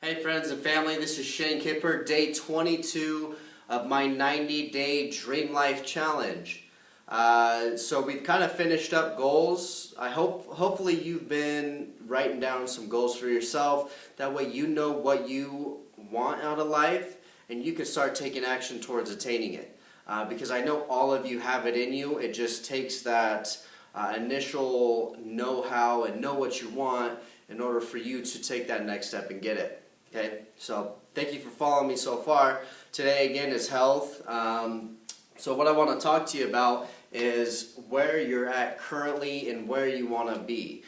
Hey friends and family, this is Shane Kipper, day 22 of my 90-day DreamLife challenge. So we've kind of finished up goals. Hopefully you've been writing down some goals for yourself. That way you know what you want out of life and you can start taking action towards attaining it. Because I know all of you have it in you. It just takes that initial know-how and know what you want in order for you to take that next step and get it. Okay, so thank you for following me so far. Today again is health. So what I want to talk to you about is where you're at currently and where you want to be.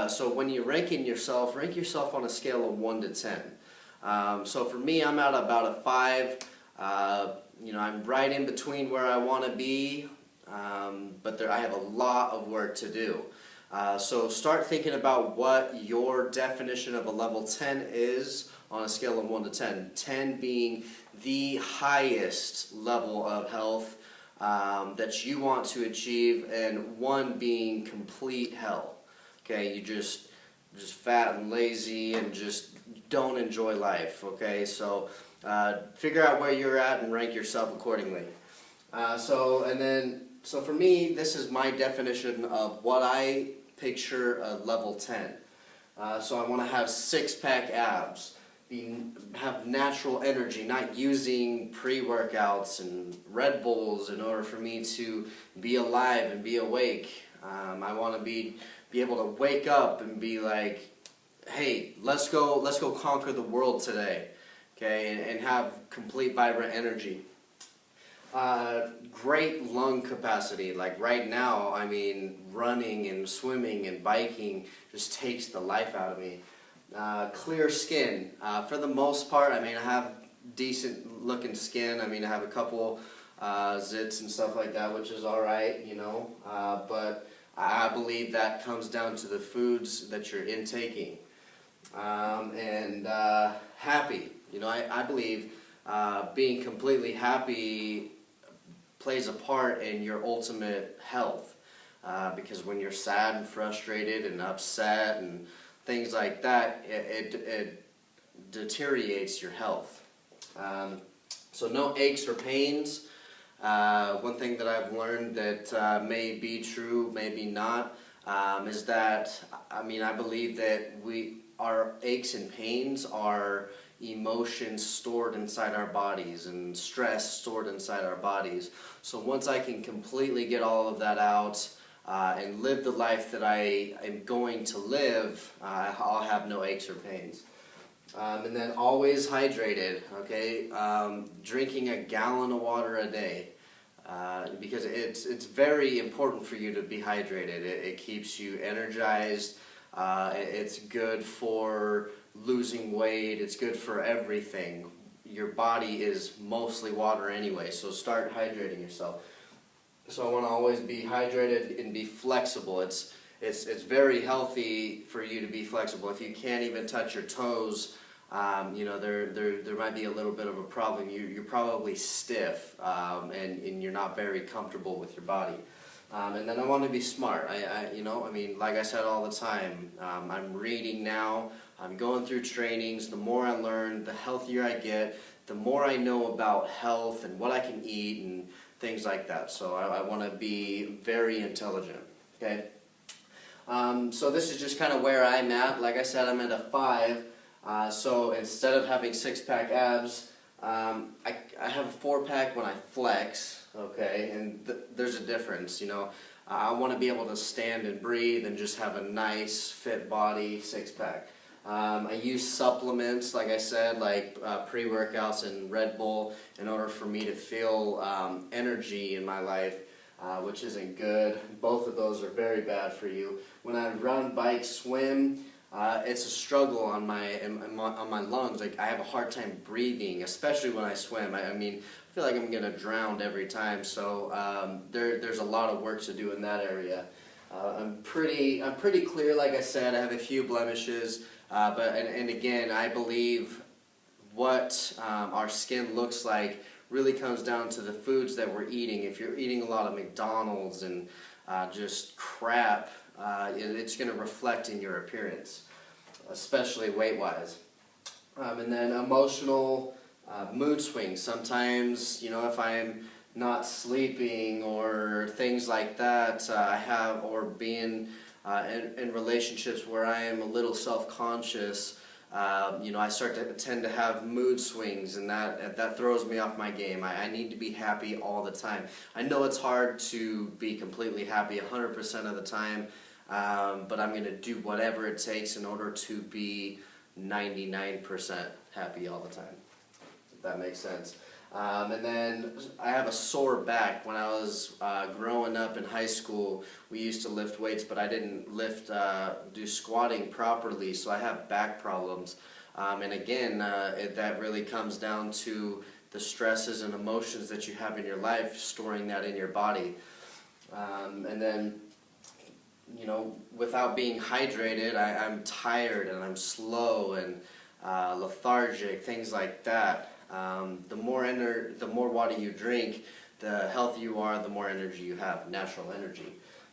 So when you're rank yourself on a scale of 1 to 10. So for me, I'm at about a 5. I'm right in between where I want to be, but I have a lot of work to do. So start thinking about what your definition of a level 10 is on a scale of 1 to 10. 10 being the highest level of health that you want to achieve, and 1 being complete hell. Okay, you just fat and lazy and just don't enjoy life. Okay, so figure out where you're at and rank yourself accordingly. So for me, this is my definition of what I picture a level 10. So I want to have 6-pack abs, have natural energy, not using pre-workouts and Red Bulls in order for me to be alive and be awake. I want to be able to wake up and be like, hey, let's go conquer the world today, okay, and have complete vibrant energy. Great lung capacity. Like right now, I mean, running and swimming and biking just takes the life out of me. Clear skin. For the most part, I mean, I have decent looking skin. I mean, I have a couple zits and stuff like that, which is alright, but I believe that comes down to the foods that you're intaking. Happy. I believe being completely happy plays a part in your ultimate health, because when you're sad and frustrated and upset and things like that, it deteriorates your health. So no aches or pains. One thing that I've learned that may be true, maybe not, is that I believe that our aches and pains are emotions stored inside our bodies and stress stored inside our bodies. So once I can completely get all of that out and live the life that I am going to live, I'll have no aches or pains. And then always hydrated, okay? Drinking a gallon of water a day, because it's very important for you to be hydrated. It keeps you energized. It's good for losing weight. It's good for everything. Your body is mostly water anyway, so start hydrating yourself. So I want to always be hydrated and be flexible. It's very healthy for you to be flexible. If you can't even touch your toes, there might be a little bit of a problem. You're probably stiff, and you're not very comfortable with your body. And then I want to be smart. Like I said all the time, I'm reading now, I'm going through trainings. The more I learn, the healthier I get, the more I know about health and what I can eat and things like that. So I want to be very intelligent, okay? So this is just kind of where I'm at. Like I said, I'm at a 5. So instead of having 6-pack abs, I have a 4-pack when I flex, okay, and there's a difference, I want to be able to stand and breathe and just have a nice fit body 6-pack. I use supplements, like I said, like pre-workouts and Red Bull in order for me to feel energy in my life, which isn't good. Both of those are very bad for you. When I run, bike, swim, it's a struggle on my lungs. Like I have a hard time breathing, especially when I swim. I feel like I'm gonna drown every time. So there's a lot of work to do in that area. I'm pretty clear. Like I said, I have a few blemishes, but again, I believe what our skin looks like really comes down to the foods that we're eating. If you're eating a lot of McDonald's and just crap, it's going to reflect in your appearance, especially weight-wise. And then emotional mood swings. Sometimes, if I'm not sleeping or things like that, or being in relationships where I am a little self-conscious, I start to tend to have mood swings, and that throws me off my game. I need to be happy all the time. I know it's hard to be completely happy 100% of the time, but I'm going to do whatever it takes in order to be 99% happy all the time, if that makes sense. And then I have a sore back. When I was growing up in high school, we used to lift weights, but I didn't do squatting properly, so I have back problems. And again, that really comes down to the stresses and emotions that you have in your life, storing that in your body. And then, without being hydrated, I'm tired and I'm slow and lethargic, things like that. The more water you drink, the healthier you are, the more energy you have, natural energy.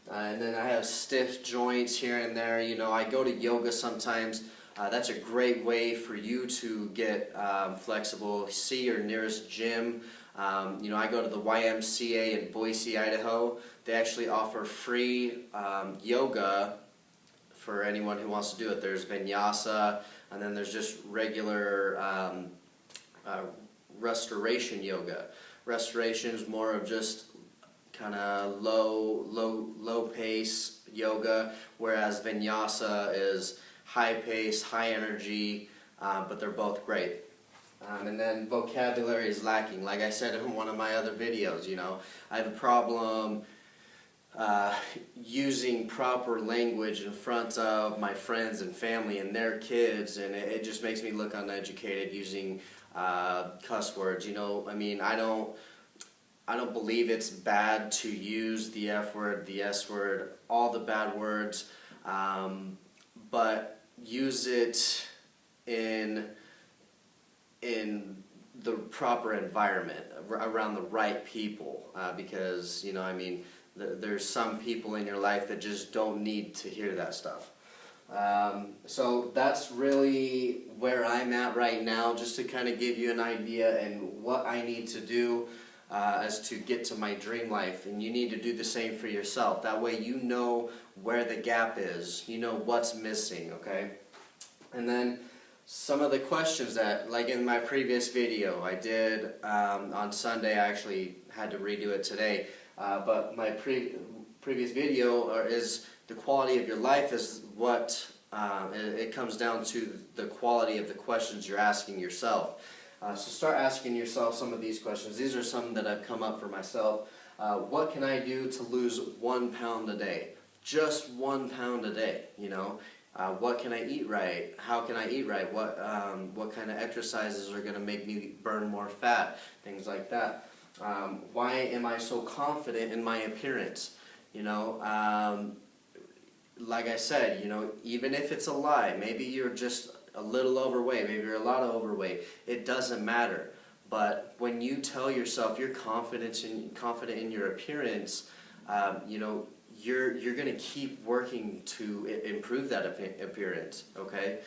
And then I have stiff joints here and there. I go to yoga sometimes. That's a great way for you to get flexible. See your nearest gym. I go to the YMCA in Boise, Idaho. They actually offer free yoga for anyone who wants to do it. There's vinyasa, and then there's just regular restoration yoga. Restoration is more of just kind of low pace yoga, whereas vinyasa is high pace, high energy, but they're both great. And then vocabulary is lacking. Like I said in one of my other videos, I have a problem using proper language in front of my friends and family and their kids, and it just makes me look uneducated using cuss words. I don't believe it's bad to use the F word, the S word, all the bad words, but use it in the proper environment, around the right people, because, there's some people in your life that just don't need to hear that stuff. So that's really where I'm at right now, just to kind of give you an idea and what I need to do as to get to my dream life. And you need to do the same for yourself. That way you know where the gap is, you know what's missing, okay? And then some of the questions that, like in my previous video, I did on Sunday. I actually had to redo it today, but my previous video is the quality of your life is what it comes down to, the quality of the questions you're asking yourself. So start asking yourself some of these questions. These are some that I've come up for myself. What can I do to lose 1 pound a day? Just 1 pound a day, What can I eat right? How can I eat right? What kind of exercises are going to make me burn more fat? Things like that. Why am I so confident in my appearance? Like I said, even if it's a lie, maybe you're just a little overweight, maybe you're a lot of overweight, it doesn't matter. But when you tell yourself you're confident in your appearance, you're going to keep working to improve that appearance, okay?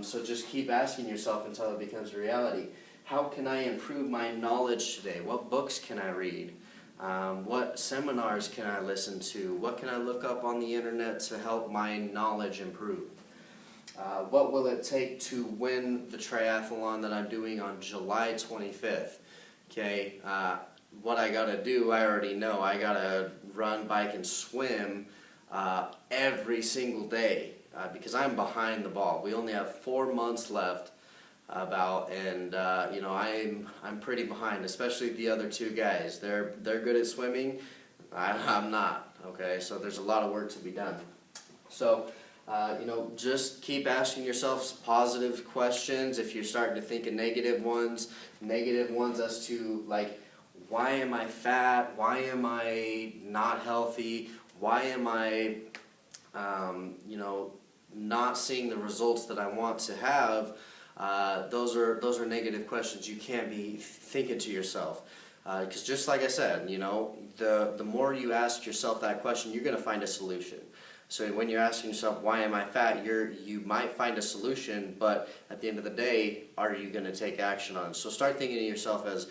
So just keep asking yourself until it becomes a reality. How can I improve my knowledge today? What books can I read? What seminars can I listen to? What can I look up on the internet to help my knowledge improve? What will it take to win the triathlon that I'm doing on July 25th? Okay, what I gotta do, I already know. I gotta run, bike, and swim every single day because I'm behind the ball. We only have 4 months left and I'm pretty behind, especially the other two guys. They're good at swimming. I'm not. Okay, so there's a lot of work to be done. So just keep asking yourself positive questions. If you're starting to think of negative ones as to, like, why am I fat? Why am I not healthy? Why am I, not seeing the results that I want to have? Those are negative questions you can't be thinking to yourself. Because just like I said, the more you ask yourself that question, you're going to find a solution. So when you're asking yourself, why am I fat, you might find a solution, but at the end of the day, are you going to take action on it? So start thinking of yourself as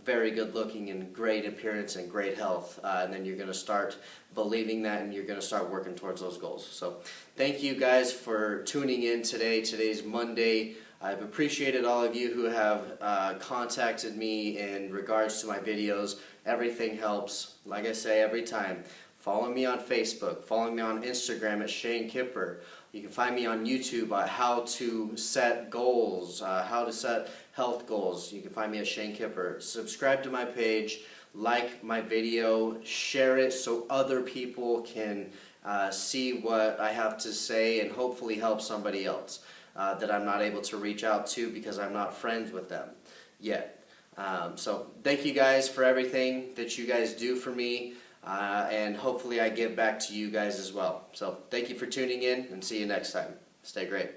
very good looking and great appearance and great health, and then you're going to start believing that, and you're going to start working towards those goals. So thank you guys for tuning in today. Today's Monday. I've appreciated all of you who have contacted me in regards to my videos. Everything helps. Like I say every time, follow me on Facebook, follow me on Instagram at Shane Kipper. You can find me on YouTube on how to set goals, how to set health goals. You can find me at Shane Kipper. Subscribe to my page, like my video, share it so other people can see what I have to say and hopefully help somebody else that I'm not able to reach out to because I'm not friends with them yet. So thank you guys for everything that you guys do for me. And hopefully I give back to you guys as well. So thank you for tuning in, and see you next time. Stay great.